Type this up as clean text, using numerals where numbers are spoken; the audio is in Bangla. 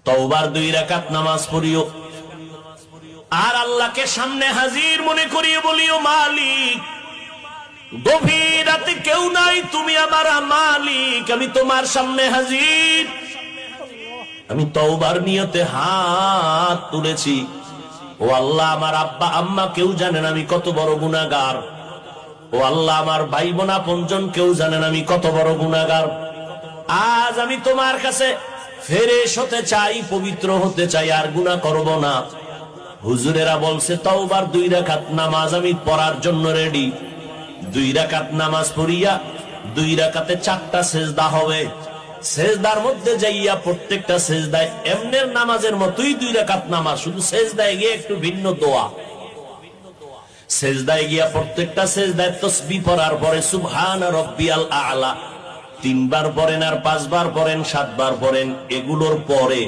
তওবার 2 রাকাত নামাজ পড়িও, আর আল্লাহকে সামনে হাজির মনে করিয়ে বলিও, মালিক গভীর রাতে কেউ নাই, তুমি আমার মালিক, আমি তোমার সামনে হাজির, আমি তওবার নিয়তে হাত তুলেছি। ও আল্লাহ, আমার আব্বা আম্মা কেউ জানেন আমি কত বড় গুনাহগার। ও আল্লাহ, আমার ভাই বোন আপনজন কেউ জানেন আমি কত বড় গুনাহগার। আজ আমি তোমার কাছে ফেরেশ হতে চাই, পবিত্র হতে চাই, আর গুনাহ করব না। হুজুরেরা বলছে তওবার 2 রাকাত নামাজ আমি পড়ার জন্য রেডি। 2 রাকাত নামাজ পড়িয়া 2 রাকাতে 4টা সেজদা হবে। সেজদার মধ্যে যাইয়া প্রত্যেকটা সেজদায় এমনের নামাজের মতোই 2 রাকাত নামাজ, শুধু সেজদায় গিয়ে একটু ভিন্ন দোয়া। সেজদায় গিয়া প্রত্যেকটা সেজদায় তাসবিহ পড়ার পরে সুবহানা রাব্বিয়াল আ'লা 3 বার পড়েন, আর 5 বার পড়েন, 7 বার পড়েন। এগুলোর পরে